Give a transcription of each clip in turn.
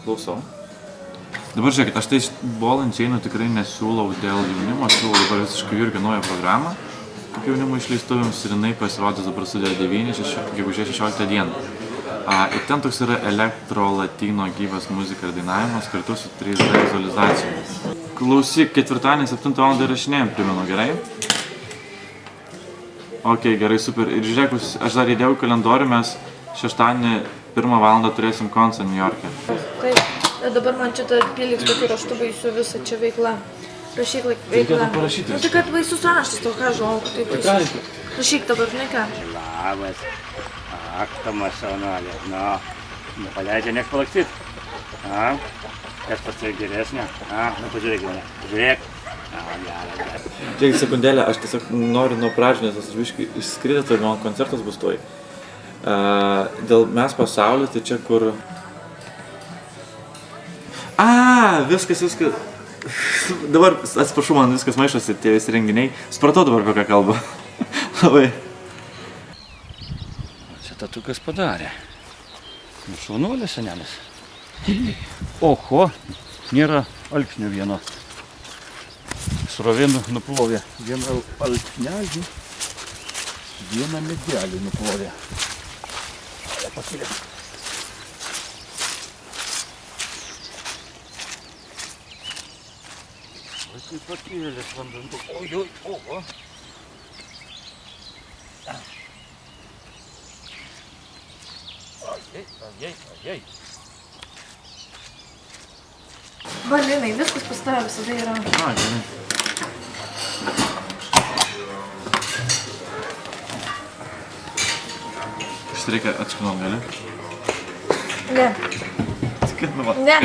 Klausau. Dabar žiūrėkit, aš tai Bolančiainų tikrai nesiūlau dėl jaunimo, aš siūlau dabar visiškai Jurgio naują programą, kaip jaunimo išleistuvėms ir jinai pasirodys dabar Studija 9, gegužės 16 dieną. Ir ten toks yra elektro latino gyvas muzika ir dainavimas kartu su 3D vizualizacijomis. Klausyk, ketvirtadienį 7 val. Įrašinėjom, primenu, gerai? Ok, gerai, super. Ir žiūrėk, aš dar įdėjau kalendorių, mes šeštadienį 1 val. Turėsim koncertą New York'e. Kaip? Dabar man čia piliks tokių raštų baisių visą čia veikla. Rašyk veikla. Reikėtų parašyti. Nu tai kad baisus raštas, to ką žinau, tai baisus. Rašyk dabar, žinai ką. Labas. Ak, Tomas šaunuolė. Nu, nepaleidžia nieks palakstyt. Kas pas tai geresnė? Nu pažiūrėk mane. Pažiūrėk. Geras. Žiūrėk, sekundėlę, aš tiesiog noriu nuo pradžių, nes aš viškai išskridęs, tai man koncertas bus toj. Dėl mes pasaulio, tai čia kur... Viskas. Dabar, atsiprašau, man viskas maišosi, tie visi renginiai. Supratau dabar, apie ką kalba. Labai. Čia tatukas padarė. Šaunuolis senelis. Oho, nėra alksnio vieno. Srovė nuplovė. Vieną alksnelį, vieną medelį nuplovė. Pakilė. Kaip pakėlės vandentų. Ojoj, oho. Ajai. Balinai, viskas pas tave visada yra. Gerai. Šitą reikia atskinom, gali? Ne. Atskinom. Ne.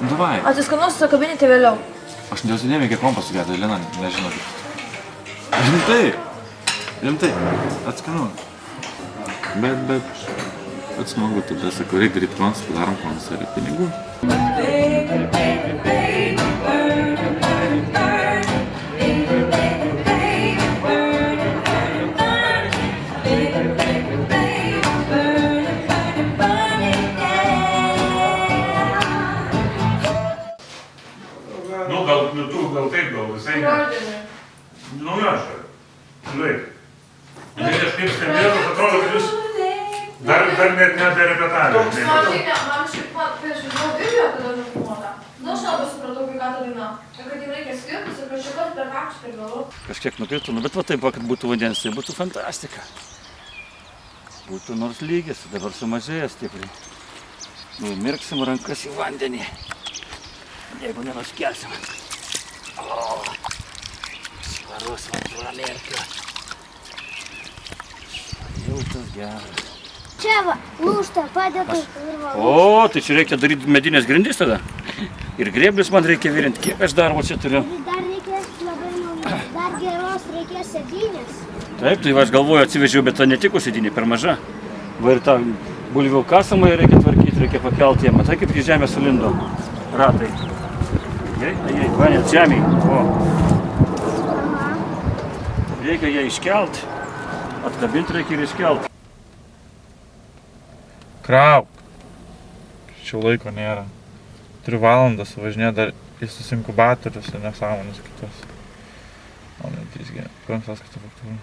Davai. Atsiskanosiu kabinete vėliau. Aš neusinėmė, kiek kompas sugėda, Lina, nežinau. Rimtai. Atskanu. Bet smagu, tada sakau, reikia daryti koncertą, padarom koncertą pinigų. Gal taip, gal visai ne. Nu, aš. Žiūrėk. Jei kažkaip skambėjo, atrodo, kad jūs dar net neberepetavę. Man šiaip prieš žinau video, kada nufilmuota. Nu, aš labai supratau, kai ką ta daina. Ir kad jiem reikia skirtis ir kažkaip per kakčią per galvo. Kažkiek nukrito, bet va taip, kad būtų vandens, tai būtų fantastika. Būtų nors lygis, dabar sumažėjęs stipriai. Numirksim rankas į vandenį, jeigu nenuskelsim. Švarus vanduo lėkio. Šiltas geras. Čia va, lūžta, padedu. O, tai čia reikia daryti medinės grindis tada. Ir grėblius man reikia virinti. Kiek aš darbo čia turiu? Dar reikės labai naujų. Dar geros reikės sėdynės. Taip, tai aš galvoju atsivežiau, bet ta netiko sėdynė per maža. Va ir tą bulvių kasamą reikia tvarkyti, reikia pakelti ją. Matai, kaip į žemę sulindo ratai. Ajai, vanės žemėj. Reikia ją iškelt. Atkabinti reikia ir iškelt. Krauk. Čia laiko nėra. 3 valandas važinė dar į inkubatorius ir nesąmonės kitos. O ne, 3G. Kuriam sąskaitą faktūrą.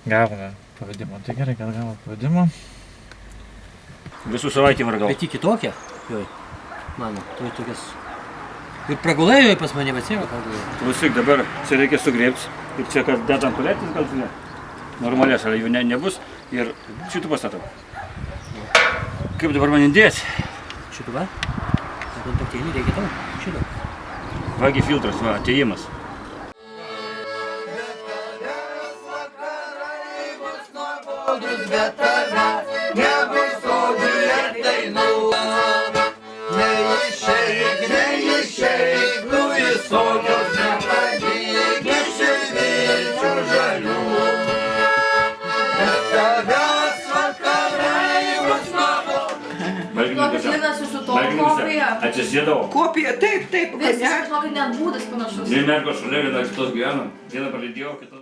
Gavome pavedimą. Tai gerai, kad gavome pavedimą. Visų savaitį vargau. Bet ji kitokia? Joj. Mano, tu tokias... Ir pragulėjo pas mane, bet sėva pragulėjo. Klausyk, dabar čia reikia sugrėbti. Ir čia, kad dedam paletės gal čia. Normalės, ar jų nebus. Ir šitų pastatau. Kaip dabar man įdėti? Šitų va? Kontaktėlį reikia tau. Šitą. Vagi filtras, va, atėjimas. Atsisėdau. Kopija, taip, Viskas, aš žinau, kad net būdas panašus. Dvi mergos šalia, viena kitos gyvena. Vieną palydėjau, kitą...